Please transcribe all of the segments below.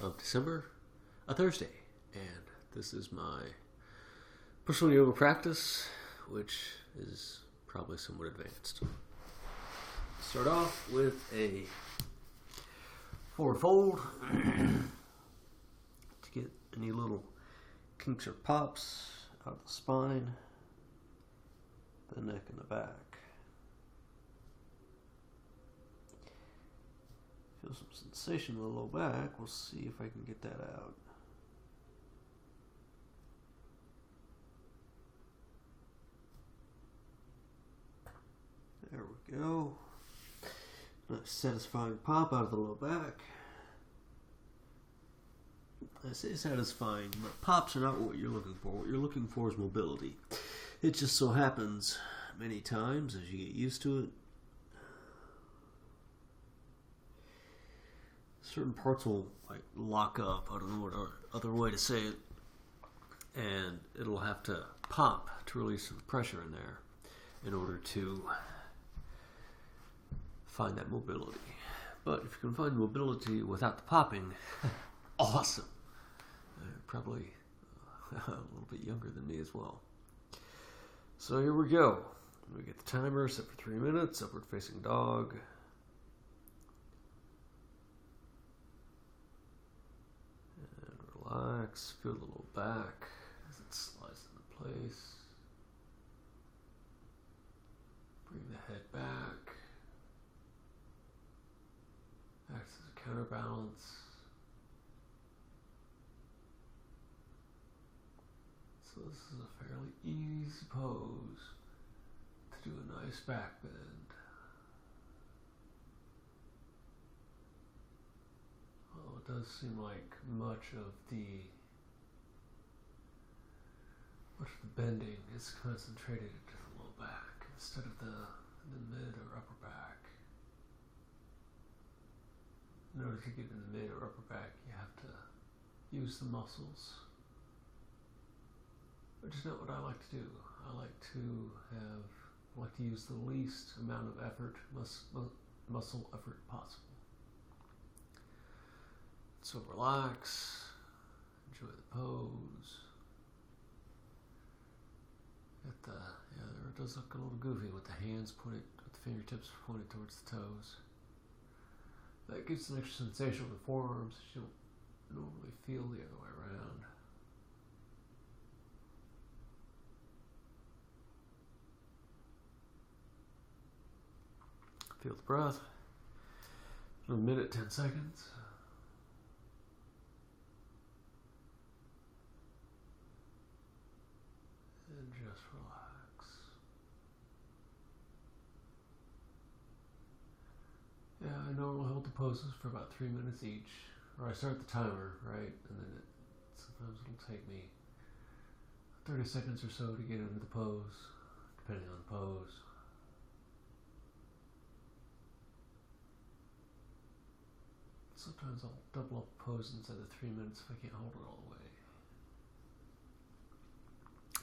of December, a Thursday, and this is my personal yoga practice, which is probably somewhat advanced. Start off with a forward fold to get any little kinks or pops out of the spine, the neck, and the back. Feel some sensation in the low back. We'll see if I can get that out. There we go. Nice satisfying pop out of the low back. I say satisfying, but pops are not what you're looking for. What you're looking for is mobility. It just so happens many times as you get used to it, certain parts will like lock up. I don't know what other way to say it, and it'll have to pop to release some pressure in there in order to find that mobility. But if you can find mobility without the popping, awesome. Probably a little bit younger than me as well. So here we go. We get the timer set for 3 minutes, upward facing dog. And relax, feel the low back as it slides into place. Bring the head back. Acts as a counterbalance. So this is a fairly easy pose to do a nice back bend. Although it does seem like much of the bending is concentrated into the low back instead of the mid or upper back. In order to get in the mid or upper back, you have to use the muscles, which is not what I like to do. I like to use the least amount of effort, muscle effort possible. So relax, enjoy the pose. It does look a little goofy with the hands pointed, with the fingertips pointed towards the toes. That gives an extra sensation with the forearms that you don't normally feel the other way around. Feel the breath. For a minute, 10 seconds. And just relax. Yeah, I normally hold the poses for about 3 minutes each. Or I start the timer, right? And then sometimes it'll take me 30 seconds or so to get into the pose, depending on the pose. Sometimes I'll double up the pose inside the 3 minutes if I can't hold it all the way.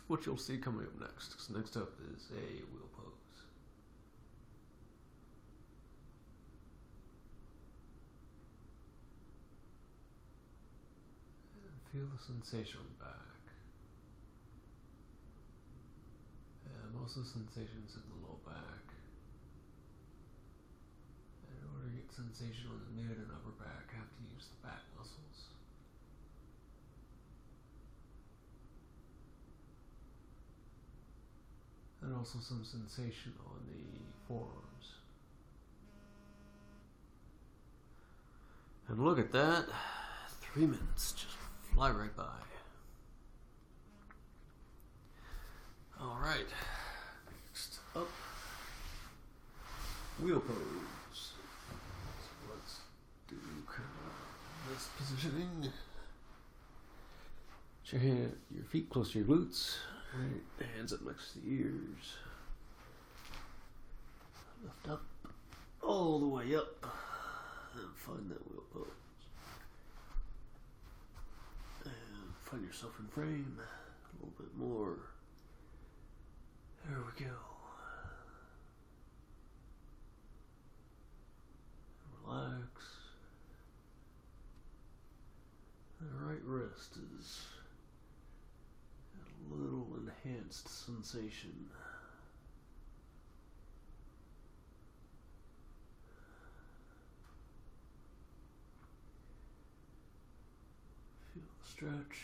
Which you'll see coming up next, because next up is a wheel pose. And feel the sensation on the back. And most of the sensations in the low back. In order to get sensation on the mid and upper back, I have to use the back muscles. And also some sensation on the forearms. And look at that, 3 minutes just fly right by. All right, next up, wheel pose. So let's do kind of this positioning. Put your feet close to your glutes. Right, hands up next to the ears. Lift up, all the way up, and find that wheel pose. And find yourself in frame a little bit more. There we go. Relax. wrist is a little enhanced sensation. Feel the stretch.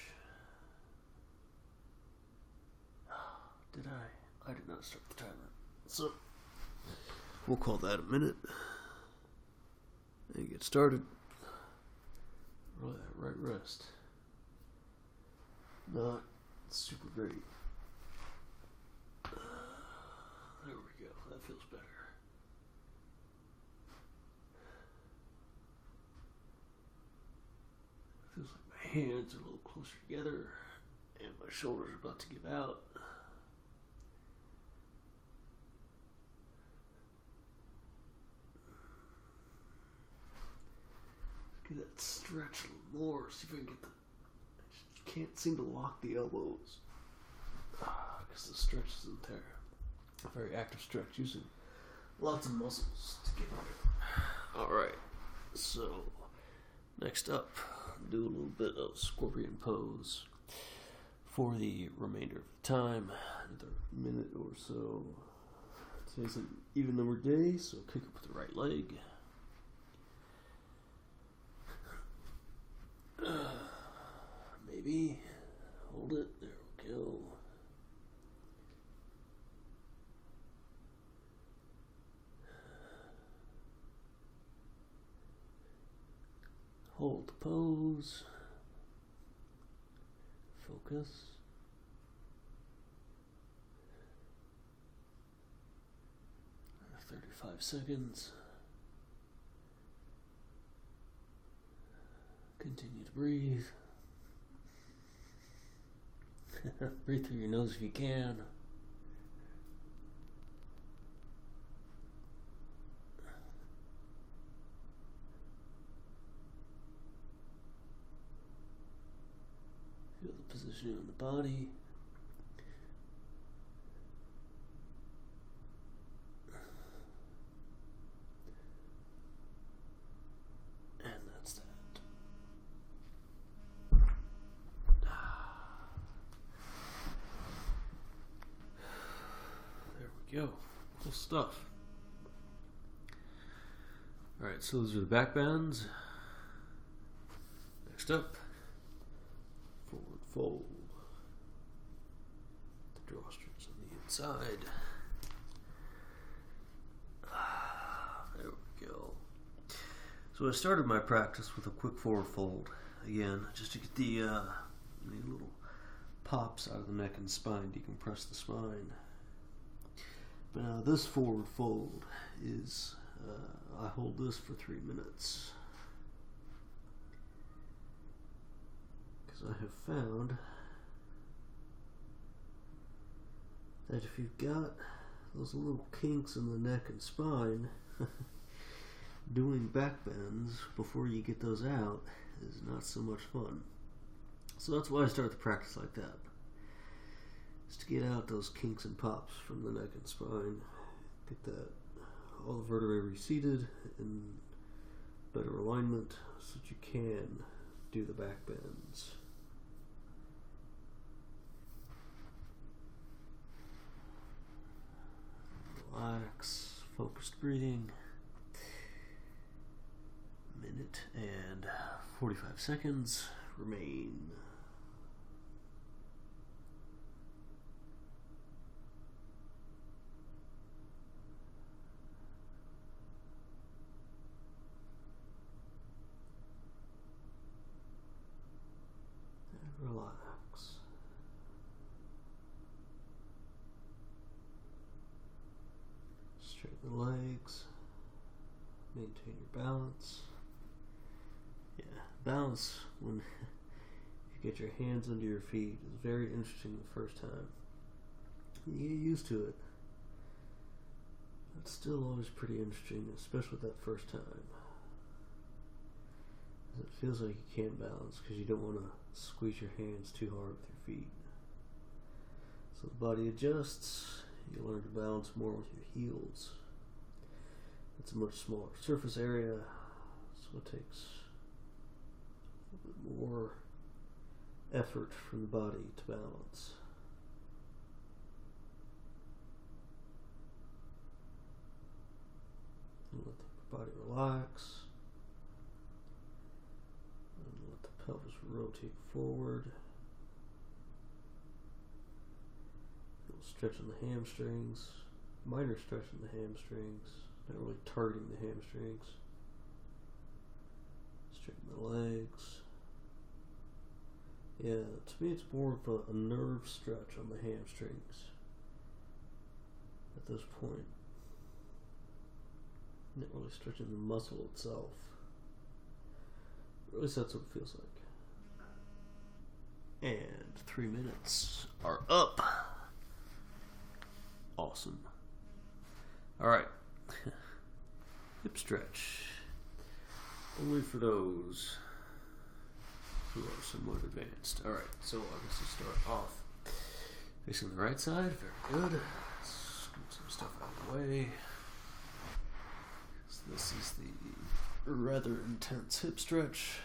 Did I? I did not start the timer. So, we'll call that a minute. And get started. Roll that right wrist. Not super great. There we go. That feels better. Feels like my hands are a little closer together and my shoulders are about to give out. Get that stretch a little more. See if I can get the. I just can't seem to lock the elbows because the stretch isn't there. A very active stretch, using lots of muscles to get there. All right. So next up, do a little bit of scorpion pose for the remainder of the time, another minute or so. Today's an even number day, so kick up with the right leg. Maybe hold it. There we go. Hold the pose. Focus. Another 35 seconds. Continue to breathe. Breathe through your nose if you can. Feel the positioning of the body. And that's that. Go. Cool stuff. Alright, so those are the back bends. Next up, forward fold. The drawstrings on the inside. There we go. So I started my practice with a quick forward fold. Again, just to get the little pops out of the neck and spine, decompress the spine. But now this forward fold is, I hold this for 3 minutes. Because I have found that if you've got those little kinks in the neck and spine, doing back bends before you get those out is not so much fun. So that's why I start the practice like that. To get out those kinks and pops from the neck and spine, get that all the vertebrae reseated in better alignment so that you can do the back bends. Relax, focused breathing. Minute and 45 seconds remain. Relax. Straighten the legs. Maintain your balance. Yeah, balance when you get your hands under your feet is very interesting the first time. You get used to it. It's still always pretty interesting, especially that first time. It feels like you can't balance because you don't want to squeeze your hands too hard with your feet. So the body adjusts, you learn to balance more with your heels. It's a much smaller surface area, so it takes a little bit more effort from the body to balance. And let the body relax. And let the pelvis rotate forward. Stretching the hamstrings, minor stretch in the hamstrings, not really targeting the hamstrings. Straighten the legs. Yeah, to me it's more of a nerve stretch on the hamstrings at this point. Not really stretching the muscle itself. At least that's what it feels like. And 3 minutes are up. Awesome. Alright. Hip stretch. Only for those who are somewhat advanced. Alright, so I guess we start off facing the right side. Very good. Let's get some stuff out of the way. So this is the rather intense hip stretch.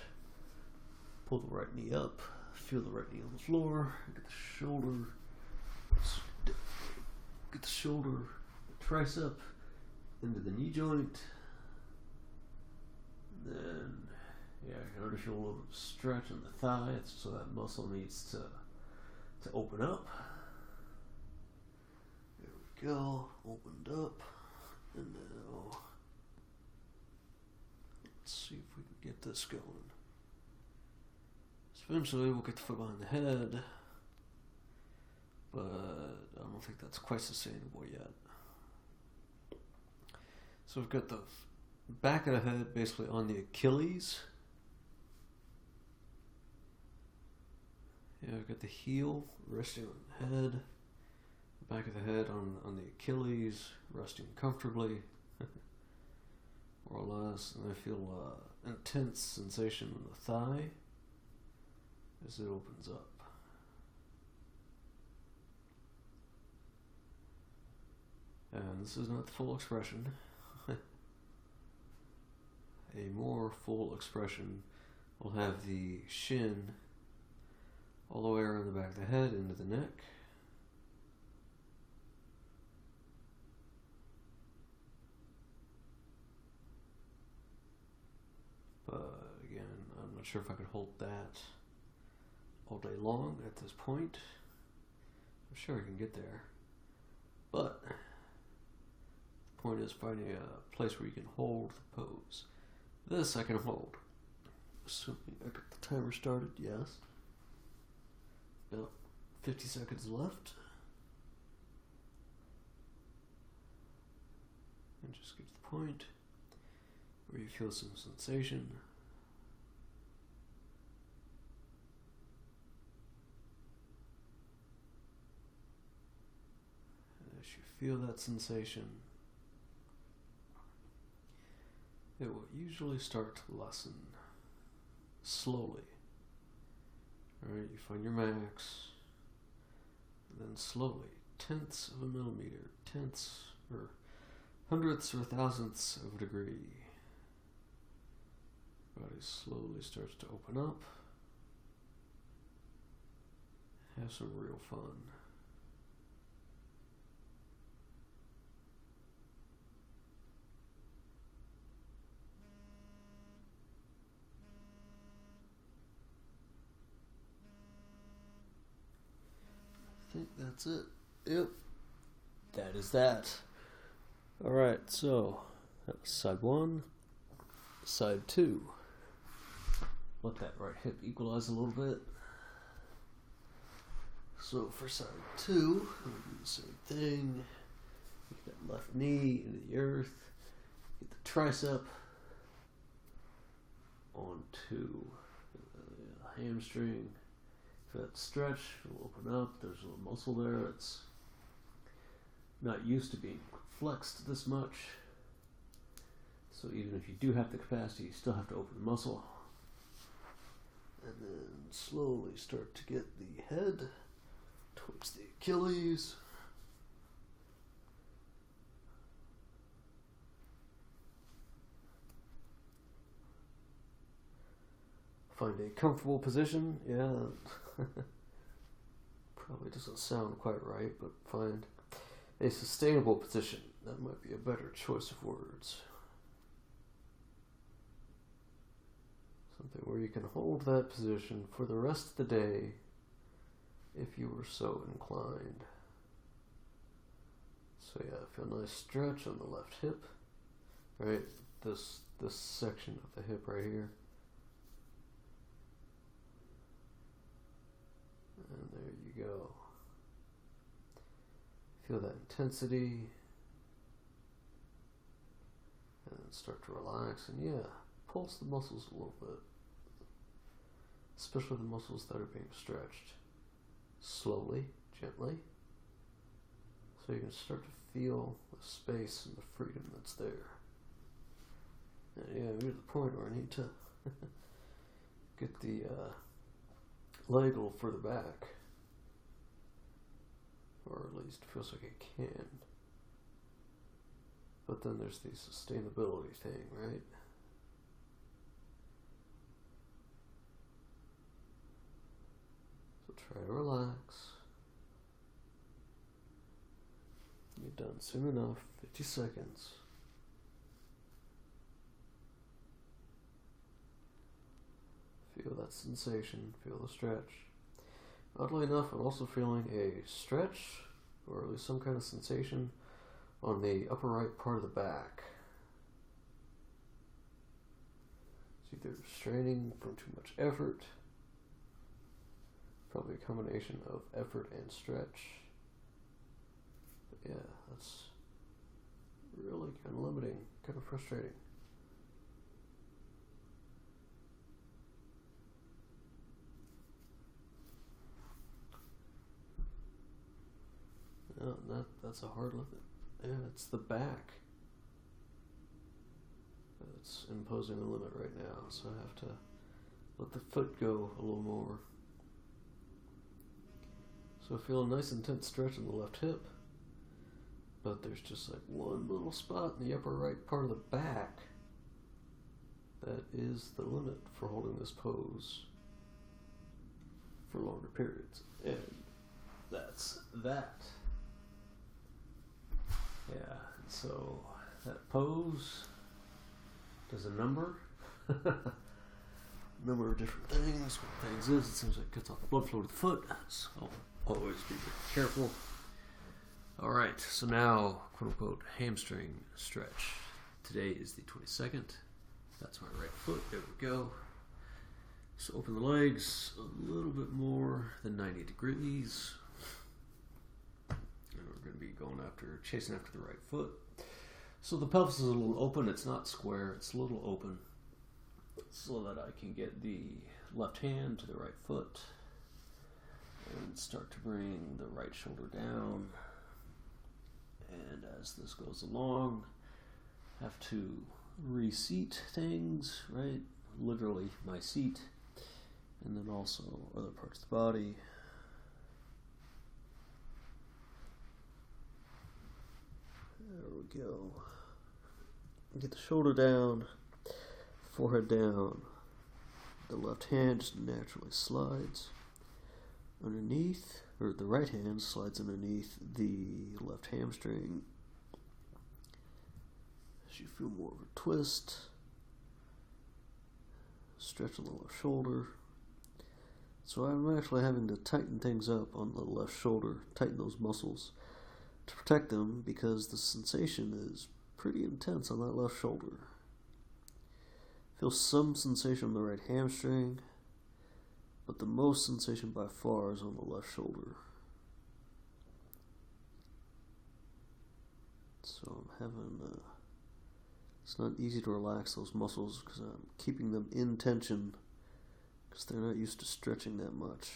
Pull the right knee up. Feel the right knee on the floor. Get the shoulder. Get the shoulder, the tricep into the knee joint. Then, yeah, you can already feel a little stretch in the thigh, so that muscle needs to open up. There we go, opened up. And now, let's see if we can get this going. So eventually we'll get the foot behind the head. But I don't think that's quite sustainable yet. So we've got the back of the head basically on the Achilles. Yeah, we've got the heel resting on the head. The back of the head on the Achilles, resting comfortably. More or less. And I feel intense sensation in the thigh as it opens up. And this is not the full expression. A more full expression will have the shin all the way around the back of the head into the neck. But again, I'm not sure if I can hold that all day long at this point. I'm sure I can get there. But point is finding a place where you can hold the pose. This I can hold. Assuming I got the timer started, yes. About 50 seconds left. And just get to the point where you feel some sensation. And as you feel that sensation, it will usually start to lessen slowly. Alright, you find your max, and then slowly, tenths of a millimeter, tenths or hundredths or thousandths of a degree, body slowly starts to open up. Have some real fun. I think that's it. Yep. That is that. Alright, so that was side one. Side two. Let that right hip equalize a little bit. So for side two, I'm going to do the same thing. Get that left knee into the earth. Get the tricep onto the hamstring. For that stretch, it'll open up. There's a little muscle there. It's not used to being flexed this much. So even if you do have the capacity, you still have to open the muscle. And then slowly start to get the head towards the Achilles. Find a comfortable position. Yeah, Probably doesn't sound quite right, but find a sustainable position. That might be a better choice of words. Something where you can hold that position for the rest of the day if you were so inclined. So yeah, feel a nice stretch on the left hip, right? This section of the hip right here. And there you go. Feel that intensity. And then start to relax. And yeah, pulse the muscles a little bit. Especially the muscles that are being stretched. Slowly, gently. So you can start to feel the space and the freedom that's there. And yeah, we're at the point where I need to get the leg a little further back. Or at least it feels like it can. But then there's the sustainability thing, right? So try to relax. You're done soon enough. 50 seconds. Feel that sensation. Feel the stretch. Oddly enough, I'm also feeling a stretch, or at least some kind of sensation, on the upper right part of the back. It's either straining from too much effort, probably a combination of effort and stretch. But yeah, that's really kind of limiting, kind of frustrating. No, that's a hard limit. Yeah, it's the back that's imposing a limit right now, so I have to let the foot go a little more. So I feel a nice intense stretch in the left hip, but there's just like one little spot in the upper right part of the back that is the limit for holding this pose for longer periods. And that's that. Yeah, so that pose does a number of different things. What things is, it seems like it cuts off the blood flow to the foot, so always be careful. Alright, so now, quote unquote, hamstring stretch. Today is the 22nd. That's my right foot. There we go. So open the legs a little bit more than 90 degrees. We're going to be chasing after the right foot. So the pelvis is a little open. It's not square. It's a little open so that I can get the left hand to the right foot and start to bring the right shoulder down. And as this goes along, have to reseat things, right? Literally my seat, and then also other parts of the body. There we go. Get the shoulder down, forehead down. The left hand just naturally slides underneath, or the right hand slides underneath the left hamstring. As you feel more of a twist, stretch on the left shoulder. So I'm actually having to tighten things up on the left shoulder, tighten those muscles to protect them, because the sensation is pretty intense on that left shoulder. Feel some sensation on the right hamstring, but the most sensation by far is on the left shoulder. So I'm having, it's not easy to relax those muscles because I'm keeping them in tension because they're not used to stretching that much.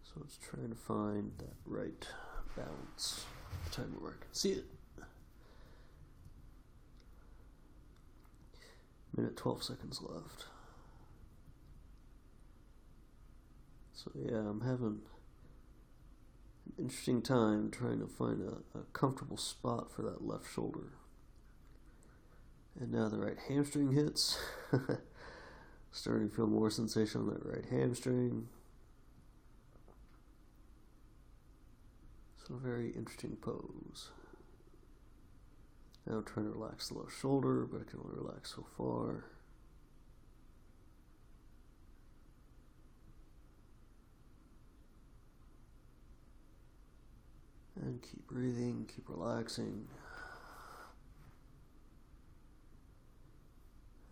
So it's trying to find that right balance. Time where I can see it. Minute 12 seconds left. So yeah, I'm having an interesting time trying to find a comfortable spot for that left shoulder. And now the right hamstring hits. Starting to feel more sensation on that right hamstring. So, a very interesting pose. Now I'm trying to relax the left shoulder, but I can only relax so far. And keep breathing, keep relaxing.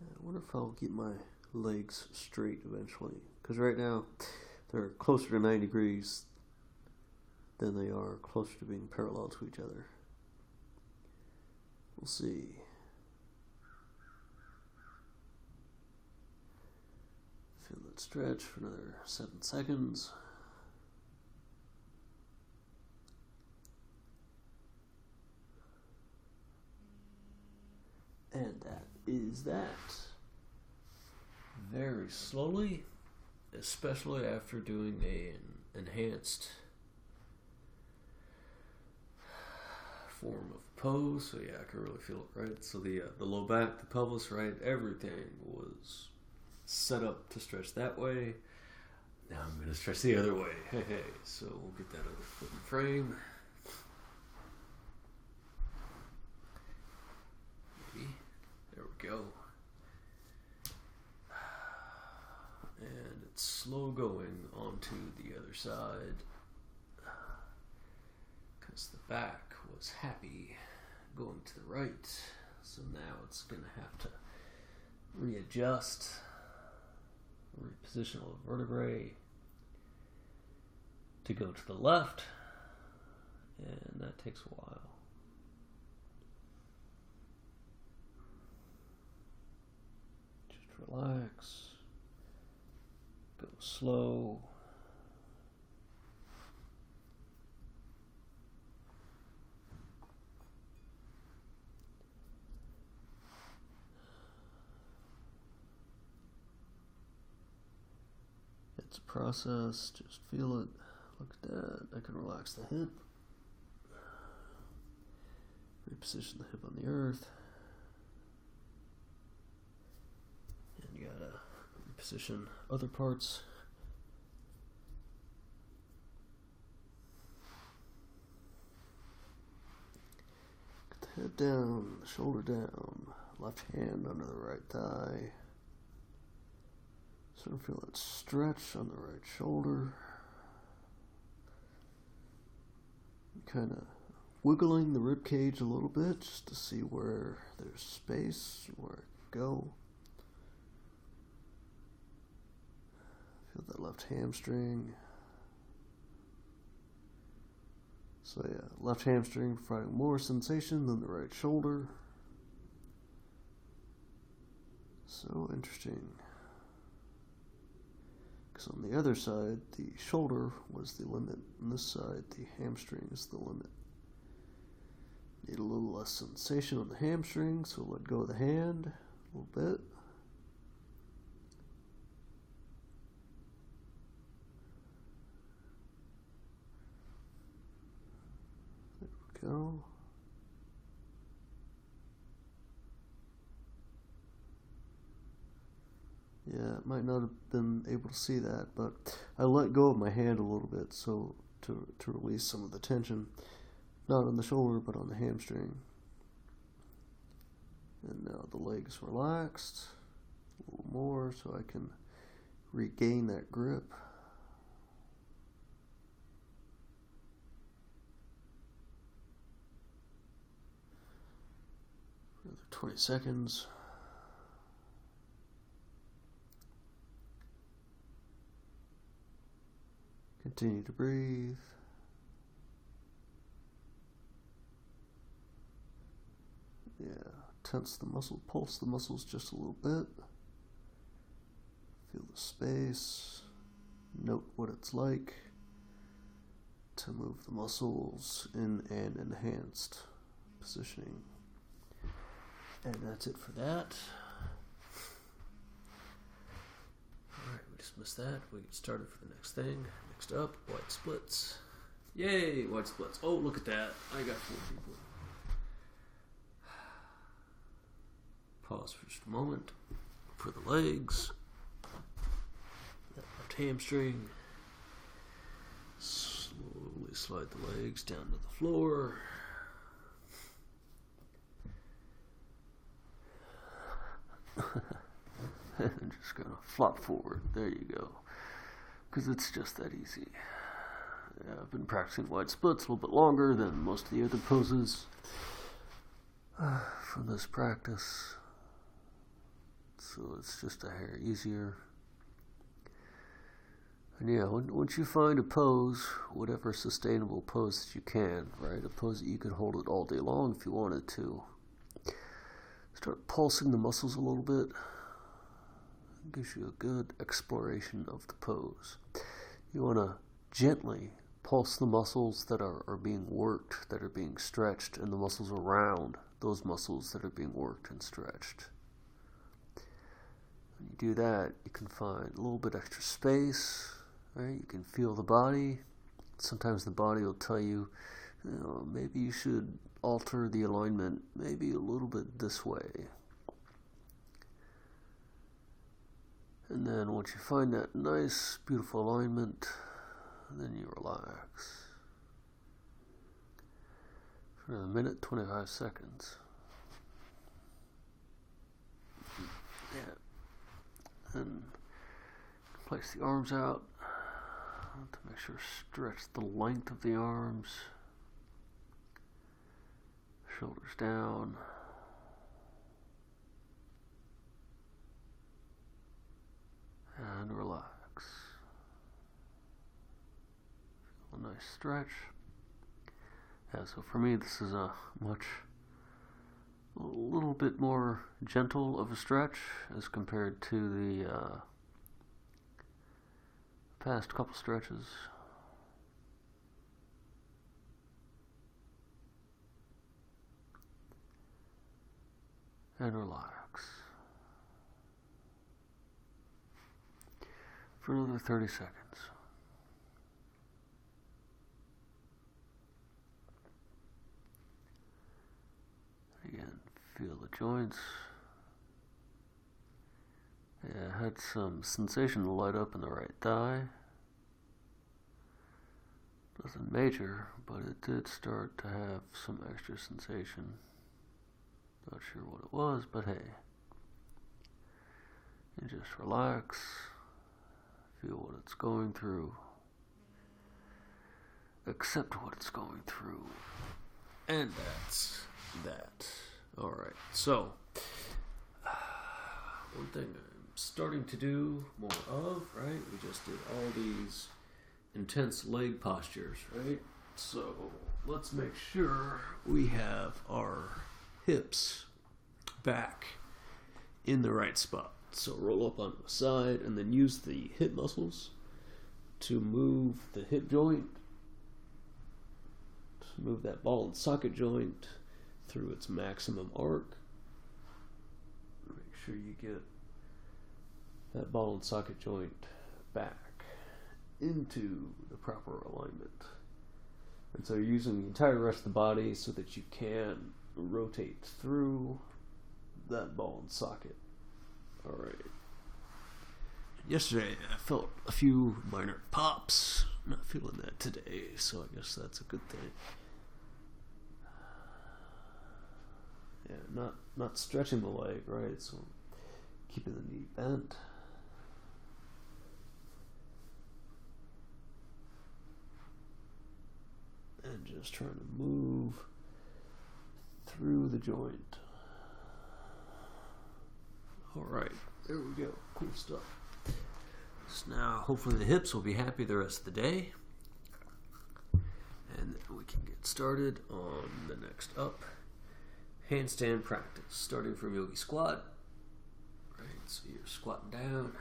I wonder if I'll get my legs straight eventually. Because right now, they're closer to 90 degrees than they are closer to being parallel to each other. We'll see. Feel that stretch for another 7 seconds. And that is that. Very slowly, especially after doing an enhanced form of pose. So yeah, I can really feel it, right? So the low back, the pelvis, right? Everything was set up to stretch that way. Now I'm going to stretch the other way. Hey, so we'll get that other foot in frame. There we go. And it's slow going onto the other side because the back was happy going to the right. So now it's going to have to readjust, reposition all the vertebrae to go to the left, and that takes a while. Just relax, go slow. It's a process, just feel it. Look at that. I can relax the hip. Reposition the hip on the earth. And you gotta reposition other parts. Get the head down, the shoulder down, left hand under the right thigh. Sort of feel that stretch on the right shoulder. Kind of wiggling the rib cage a little bit just to see where there's space, where I can go. Feel that left hamstring. So yeah, left hamstring providing more sensation than the right shoulder. So interesting. Because on the other side, the shoulder was the limit. On this side, the hamstring is the limit. Need a little less sensation on the hamstring, so let go of the hand a little bit. There we go. Yeah, I might not have been able to see that, but I let go of my hand a little bit so to release some of the tension, not on the shoulder but on the hamstring. And now the legs relaxed a little more so I can regain that grip. For another 20 seconds. Continue to breathe. Yeah, tense the muscle, pulse the muscles just a little bit. Feel the space. Note what it's like to move the muscles in an enhanced positioning. And that's it for that. Alright, we just missed that. We get started for the next thing. Next up, wide splits. Yay, wide splits. Oh, look at that. I got 4 people. Pause for just a moment for the legs. left hamstring. Slowly slide the legs down to the floor. And just gonna flop forward. There you go. Because it's just that easy. Yeah, I've been practicing wide splits a little bit longer than most of the other poses from this practice. So it's just a hair easier. And yeah, once you find a pose, whatever sustainable pose that you can, right? A pose that you can hold it all day long if you wanted to. Start pulsing the muscles a little bit. It gives you a good exploration of the pose. You want to gently pulse the muscles that are being worked, that are being stretched, and the muscles around those muscles that are being worked and stretched. When you do that, you can find a little bit extra space, right? You can feel the body. Sometimes the body will tell you, maybe you should alter the alignment maybe a little bit this way. And then once you find that nice, beautiful alignment, then you relax for a minute, 25 seconds. Yeah. And place the arms out to make sure stretch the length of the arms. Shoulders down. And relax. Feel a nice stretch. Yeah, so for me this is a little bit more gentle of a stretch as compared to the past couple stretches. And relax. For another 30 seconds. Again, feel the joints. Yeah, I had some sensation light up in the right thigh. Nothing major, but it did start to have some extra sensation. Not sure what it was, but hey. And just relax. Feel what it's going through. Accept what it's going through. And that's that. Alright, so one thing I'm starting to do more of, right? We just did all these intense leg postures, right? So let's make sure we have our hips back in the right spot. So roll up on the side and then use the hip muscles to move the hip joint, to move that ball and socket joint through its maximum arc. Make sure you get that ball and socket joint back into the proper alignment. And so you're using the entire rest of the body so that you can rotate through that ball and socket. Alright. Yesterday I felt a few minor pops. Not feeling that today, so I guess that's a good thing. Yeah, not stretching the leg, right? So keeping the knee bent. And just trying to move through the joint. Alright, there we go. Cool stuff. So now, hopefully the hips will be happy the rest of the day. And then we can get started on the next up. Handstand practice, starting from yogi squat. Right, so you're squatting down.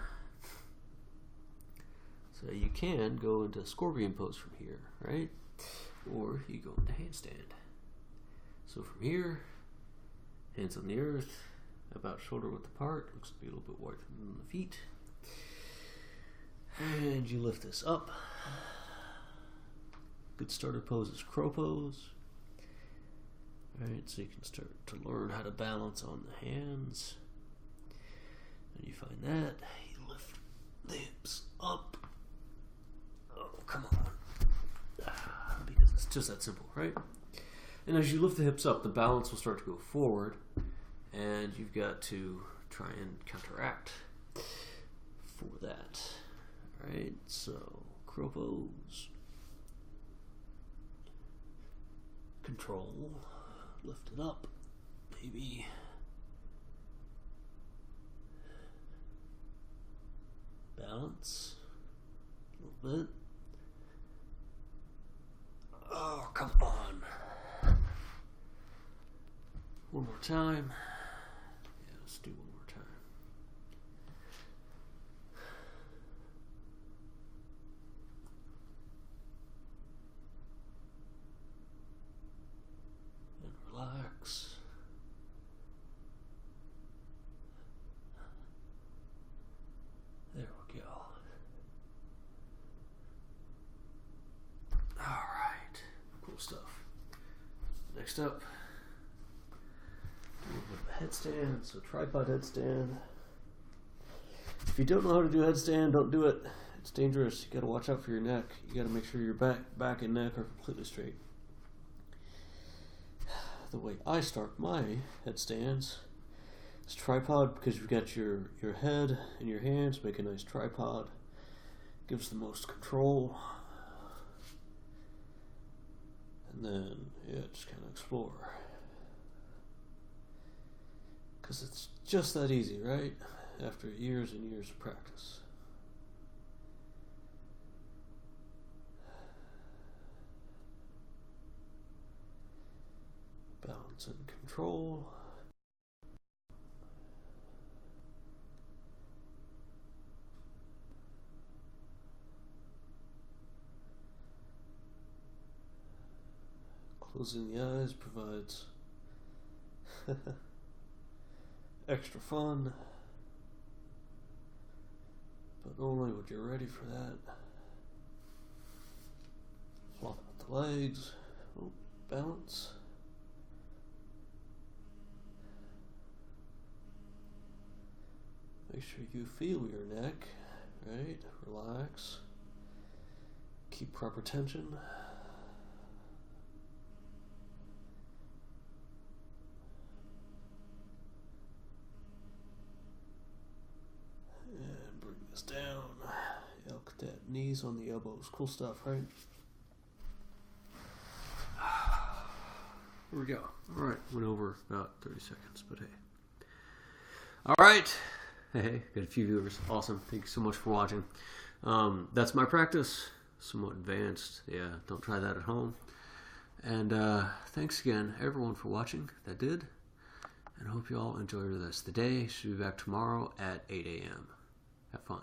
So you can go into scorpion pose from here, right? Or you go into handstand. So from here, hands on the earth, about shoulder width apart, looks to be a little bit wider than the feet. And you lift this up. Good starter pose is crow pose. Alright, so you can start to learn how to balance on the hands. And you find that, you lift the hips up just that simple, right? And as you lift the hips up, the balance will start to go forward, and you've got to try and counteract for that. All right, so crow pose. Control. Lift it up, maybe. Balance. A little bit. Oh, come on. One more time. Yeah, let's do one more time. And relax. There we go. All right. Cool stuff. Next up, a little bit of a headstand. So tripod headstand. If you don't know how to do headstand, don't do it. It's dangerous. You got to watch out for your neck. You got to make sure your back and neck are completely straight. The way I start my headstands is tripod, because you've got your head and your hands make a nice tripod. Gives the most control. And then, yeah, just kind of explore. Because it's just that easy, right? After years and years of practice. Balance and control. Closing the eyes provides extra fun, but only when you're ready for that. Flop out the legs. Oh, balance. Make sure you feel your neck, right? Relax. Keep proper tension. And bring this down. Elk that knees on the elbows. Cool stuff, right? Here we go. All right, went over about 30 seconds, but hey. All right. Hey, got a few viewers. Awesome. Thank you so much for watching. That's my practice. Somewhat advanced. Yeah, don't try that at home. And thanks again, everyone, for watching. That did. And I hope you all enjoy the rest of the day. Should be back tomorrow at 8 a.m. Have fun.